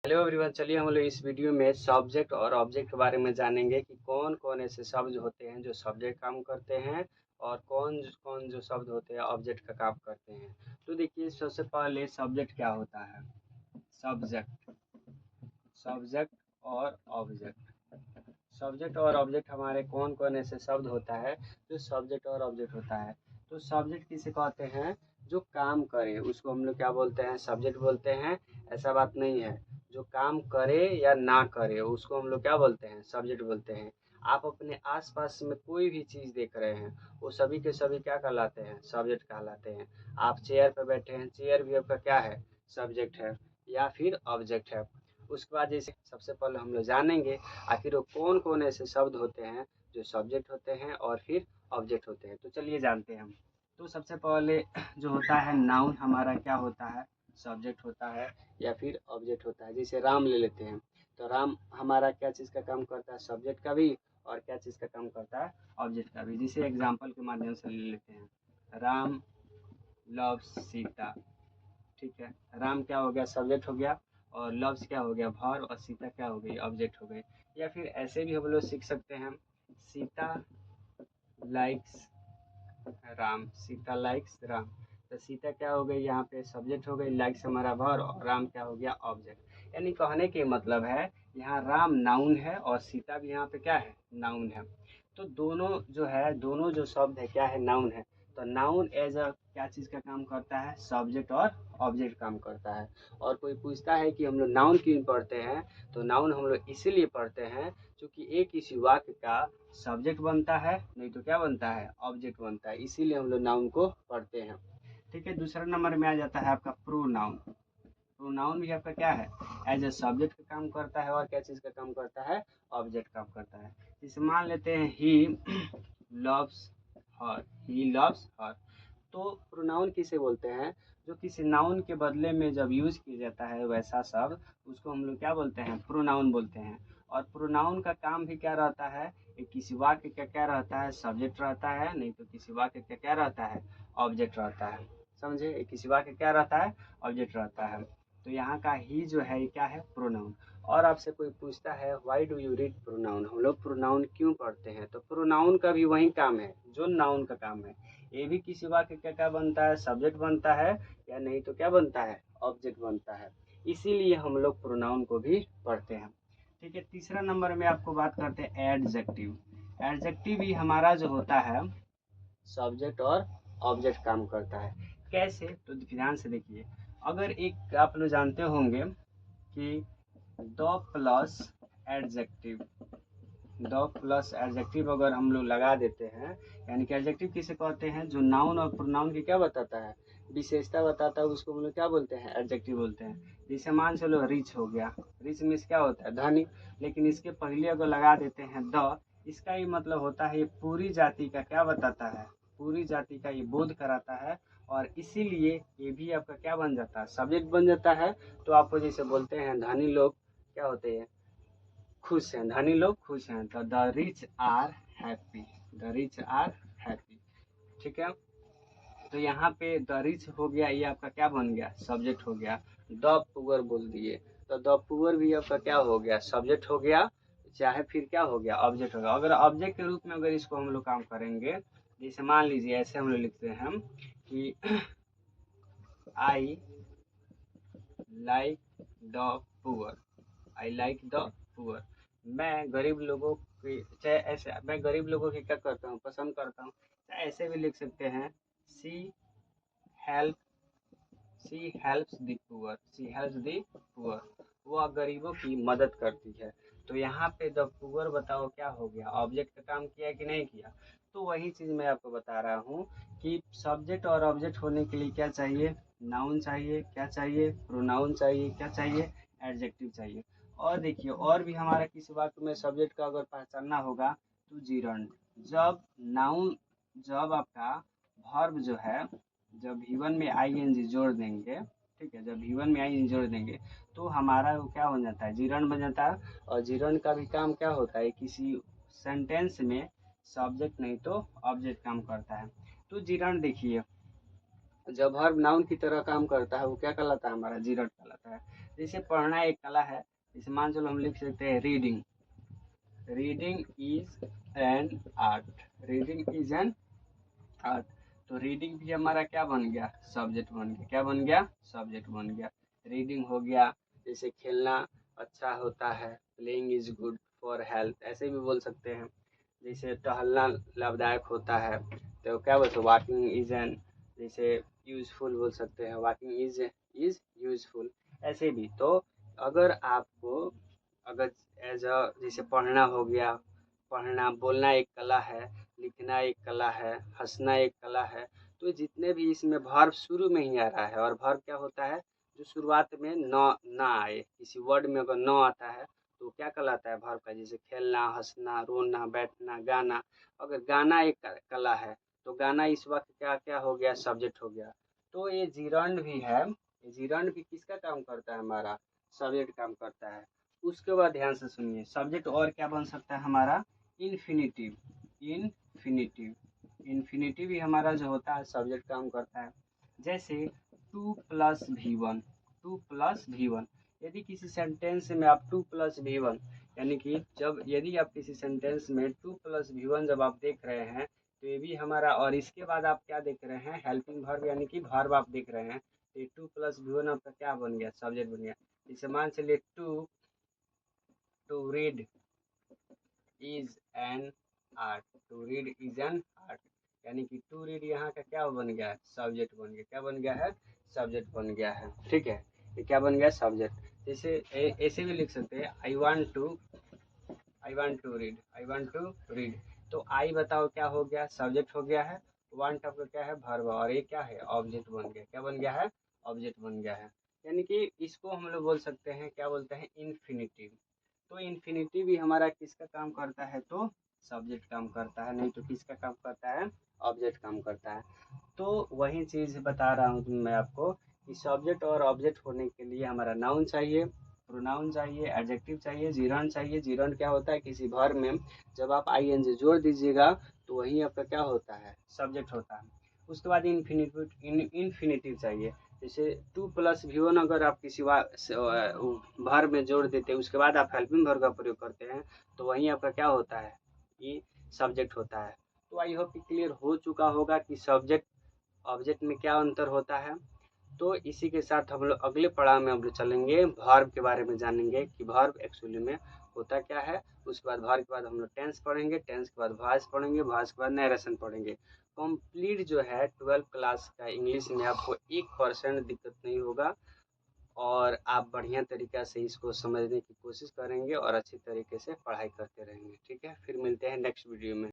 Hello everyone, चलिए हम लोग इस वीडियो में सब्जेक्ट और ऑब्जेक्ट के बारे में जानेंगे कि कौन कौन ऐसे शब्द होते हैं जो सब्जेक्ट काम करते हैं और कौन कौन जो शब्द होते हैं ऑब्जेक्ट का काम करते हैं। तो देखिए, सबसे पहले सब्जेक्ट क्या होता है। सब्जेक्ट सब्जेक्ट और ऑब्जेक्ट। सब्जेक्ट और ऑब्जेक्ट हमारे कौन कौन ऐसे शब्द होता है जो सब्जेक्ट और ऑब्जेक्ट होता है। तो सब्जेक्ट किसे कहते हैं? जो काम करे उसको हम लोग क्या बोलते हैं? सब्जेक्ट बोलते हैं। ऐसा बात नहीं है, जो काम करे या ना करे उसको हम लोग क्या बोलते हैं? सब्जेक्ट बोलते हैं। आप अपने आसपास में कोई भी चीज़ देख रहे हैं, वो सभी के सभी क्या कहलाते हैं? सब्जेक्ट कहलाते हैं। आप चेयर पर बैठे हैं, चेयर भी आपका क्या है? सब्जेक्ट है या फिर ऑब्जेक्ट है। उसके बाद जैसे सबसे पहले हम लोग जानेंगे आखिर वो कौन कौन ऐसे शब्द होते हैं जो सब्जेक्ट होते हैं और फिर ऑब्जेक्ट होते हैं। तो चलिए जानते हैं हम। तो सबसे पहले जो होता है नाउन हमारा क्या होता है? सब्जेक्ट होता है या फिर ऑब्जेक्ट होता है। जैसे राम ले लेते हैं, तो राम हमारा क्या चीज़ का काम करता है? सब्जेक्ट का भी, और क्या चीज़ का काम करता है? ऑब्जेक्ट का भी। जैसे एग्जाम्पल के माध्यम से ले लेते हैं, राम लव्स सीता। ठीक है, राम क्या हो गया? सब्जेक्ट हो गया, और लव्स क्या हो गया? वर्ब, और सीता क्या हो गई? ऑब्जेक्ट हो गई। या फिर ऐसे भी हम लोग सीख सकते हैं, सीता लाइक्स राम। सीता लाइक्स राम। तो सीता क्या हो गई? यहाँ पे सब्जेक्ट हो गई, लाइक्स हमारा वर्ब, और राम क्या हो गया? ऑब्जेक्ट। यानी कहने के मतलब है यहाँ राम नाउन है और सीता भी यहाँ पे क्या है? नाउन है। तो दोनों जो है, दोनों जो शब्द है क्या है? नाउन है। तो नाउन एज अ क्या चीज़ का काम करता है? सब्जेक्ट और ऑब्जेक्ट काम करता है। और कोई पूछता है कि हम लोग नाउन क्यों पढ़ते हैं, तो नाउन हम लोग इसीलिए पढ़ते हैं क्योंकि एक किसी वाक्य का सब्जेक्ट बनता है, नहीं तो क्या बनता है? ऑब्जेक्ट बनता है। इसीलिए हम लोग नाउन को पढ़ते हैं। ठीक है, दूसरा नंबर में आ जाता है आपका प्रोनाउन। प्रोनाउन भी आपका क्या है? एज ए सब्जेक्ट का काम करता है, और क्या चीज़ का काम करता है? ऑब्जेक्ट काम करता है। जैसे मान लेते हैं he loves her. He loves her. तो प्रोनाउन किसे बोलते हैं? जो किसी नाउन के बदले में जब यूज किया जाता है वैसा शब्द, उसको हम लोग क्या बोलते हैं? प्रोनाउन बोलते हैं। और प्रोनाउन का काम भी क्या रहता है? किसी वाक्य का क्या रहता है? सब्जेक्ट रहता है, नहीं तो किसी वाक्य का क्या रहता है? ऑब्जेक्ट रहता है। समझे? किसी वाक्य क्या रहता है? ऑब्जेक्ट रहता है। तो यहाँ का ही जो है ये क्या है? प्रोनाउन। और आपसे कोई पूछता है why do you read pronoun, हम लोग प्रोनाउन क्यों पढ़ते हैं, तो प्रोनाउन का भी वही काम है जो नाउन का काम है। ये भी किसी वाक्य का क्या बनता है? सब्जेक्ट बनता है, या नहीं तो क्या बनता है? ऑब्जेक्ट बनता है। इसीलिए हम लोग प्रोनाउन को भी पढ़ते हैं। ठीक है, तीसरा नंबर में आपको बात करते हैं एडजेक्टिव। एडजेक्टिव भी हमारा जो होता है सब्जेक्ट और ऑब्जेक्ट काम करता है। कैसे? तो ध्यान से देखिए, अगर एक आप लोग जानते होंगे कि the plus adjective, the plus adjective अगर हम लोग लगा देते हैं, यानी कि एडजेक्टिव किसे कहते हैं? जो नाउन और प्रोनाउन की क्या बताता है? विशेषता बताता है, उसको हम लोग क्या बोलते हैं? एडजेक्टिव बोलते हैं। जैसे मान चलो रिच हो गया, रिच मीन्स क्या होता है? धनी। लेकिन इसके पहले अगर लगा देते हैं द, इसका ही मतलब होता है ये पूरी जाति का क्या बताता है? पूरी जाति का ये बोध कराता है, और इसीलिए ये भी आपका क्या बन जाता है? सब्जेक्ट बन जाता है। तो आपको जैसे बोलते हैं धनी लोग क्या होते हैं? खुश हैं। धनी लोग खुश हैं, तो the rich are happy. The rich are happy. ठीक है, तो यहाँ पे द रिच हो गया, ये आपका क्या बन गया? सब्जेक्ट हो गया। द पुअर बोल दिए, तो द पुअर भी आपका क्या हो गया? सब्जेक्ट हो गया। चाहे फिर क्या हो गया? ऑब्जेक्ट हो गया। अगर ऑब्जेक्ट के रूप में अगर इसको हम लोग काम करेंगे, जैसे मान लीजिए ऐसे हम लोग लिखते हैं हम कि I like the poor. I like the poor. मैं गरीब लोगों की, चाहे ऐसे मैं गरीब लोगों की क्या करता हूँ? पसंद करता हूँ। चाहे ऐसे भी लिख सकते हैं, see help she helps the poor. She helps the poor. वह गरीबों की मदद करती है। तो यहाँ पे द पुअर बताओ क्या हो गया? ऑब्जेक्ट का काम किया कि नहीं किया? तो वही चीज़ मैं आपको बता रहा हूँ कि सब्जेक्ट और ऑब्जेक्ट होने के लिए क्या चाहिए? नाउन चाहिए। क्या चाहिए? प्रोनाउन चाहिए। क्या चाहिए? एडजेक्टिव चाहिए। और देखिए, और भी हमारा किसी वाक्य में सब्जेक्ट का अगर पहचानना होगा तो जीरंड। जब नाउन, जब आपका वर्ब जो है, जब वी1 में आईएनजी जोड़ देंगे, ठीक है, जब वी1 में आईएनजी जोड़ देंगे तो हमारा वो क्या बन जाता है? जीरण बन जाता है। और जीरण का भी काम क्या होता है? किसी सेंटेंस में सब्जेक्ट नहीं तो ऑब्जेक्ट काम करता है। तो जीरण देखिए, जब वर्ब नाउन की तरह काम करता है वो क्या कहलाता है? हमारा जीरण कहलाता है। जैसे पढ़ना एक कला है, जैसे मान चलो हम लिख सकते हैं reading, reading is an art, reading is an art. तो रीडिंग भी हमारा क्या बन गया, सब्जेक्ट बन गया, क्या बन गया, सब्जेक्ट बन गया। रीडिंग हो गया। जैसे खेलना अच्छा होता है, playing is good for health, ऐसे भी बोल सकते हैं। जैसे टहलना लाभदायक होता है, तो क्या बोलते हैं, वॉकिंग इज एन, जैसे यूजफुल बोल सकते हैं, वॉकिंग इज यूजफुल, ऐसे भी। तो अगर आपको, अगर एज अ, जैसे पढ़ना हो गया, पढ़ना, बोलना एक कला है, लिखना एक कला है, हंसना एक कला है। तो जितने भी इसमें वर्ब शुरू में ही आ रहा है, और वर्ब क्या होता है, जो शुरुआत में न ना आए, किसी वर्ड में अगर न आता है तो क्या कहलाता है वर्ब का, जैसे खेलना, हंसना, रोना, बैठना, गाना। अगर गाना एक कला है तो गाना इस वक्त क्या क्या हो गया, सब्जेक्ट हो गया। तो ये जीरंड भी है, ये जीरंड भी किसका काम करता है, हमारा सब्जेक्ट काम करता है। उसके बाद ध्यान से सुनिए, सब्जेक्ट और क्या बन सकता है हमारा, इन्फिनिटिव, इन्फिनिटिव, इन्फिनिटिव भी हमारा जो होता है सब्जेक्ट काम करता है। जैसे 2+V1, 2+V1, यदि किसी सेंटेंस में आप 2+V1, यानी कि जब यदि आप किसी सेंटेंस में 2+V1 जब आप देख रहे हैं, तो ये भी हमारा, और इसके बाद आप क्या देख रहे हैं, हेल्पिंग वर्ब, यानी कि वर्ब आप देख रहे हैं, तो ये 2+V1 आपका क्या बन गया, सब्जेक्ट बन गया। जैसे मान चलिए to read is an art, to read is an art, यानी कि टू रीड यहाँ का क्या बन गया है, सब्जेक्ट बन गया, क्या बन गया है, सब्जेक्ट बन गया है। ठीक है, ये क्या बन गया, सब्जेक्ट। जैसे ऐसे भी लिख सकते हैं, आई वांट टू रीड, तो आई बताओ क्या हो गया, सब्जेक्ट हो गया है, वांट आपका क्या है, वर्ब, और ये क्या है, ऑब्जेक्ट बन गया, क्या बन गया है, ऑब्जेक्ट बन गया है। यानी कि इसको हम लोग बोल सकते हैं, क्या बोलते हैं, इन्फिनिटिव। तो इन्फिनिटी भी हमारा किसका काम करता है, तो सब्जेक्ट काम करता है, नहीं तो किसका काम करता है, ऑब्जेक्ट काम करता है। तो वही चीज़ बता रहा हूँ मैं आपको कि सब्जेक्ट और ऑब्जेक्ट होने के लिए हमारा नाउन चाहिए, प्रोनाउन चाहिए, एडजेक्टिव चाहिए, जीरंड चाहिए। जीरंड क्या होता है, किसी वर्ब में जब आप आईएनजी जोड़ दीजिएगा तो वही आपका क्या होता है, सब्जेक्ट होता है। उसके बाद इन्फिनिटिव चाहिए। जैसे 2+V1 अगर आप किसी वर्ब में जोड़ देते हैं, उसके बाद आप हेल्पिंग वर्ब का प्रयोग करते हैं, तो वहीं आपका क्या होता है, ये सब्जेक्ट होता है। तो आई होप क्लियर हो चुका होगा कि सब्जेक्ट ऑब्जेक्ट में क्या अंतर होता है। तो इसी के साथ हम लोग अगले पड़ाव में हम लोग चलेंगे, वर्ब के बारे में जानेंगे कि वर्ब एक्चुअली में होता क्या है। उसके बाद वर्ब के बाद हम लोग टेंस पढ़ेंगे, टेंस के बाद वॉइस पढ़ेंगे, वॉइस के बाद नरेशन पढ़ेंगे। कंप्लीट जो है 12 क्लास का इंग्लिश में आपको 1% दिक्कत नहीं होगा, और आप बढ़िया तरीक़ा से इसको समझने की कोशिश करेंगे और अच्छी तरीके से पढ़ाई करते रहेंगे। ठीक है, फिर मिलते हैं नेक्स्ट वीडियो में।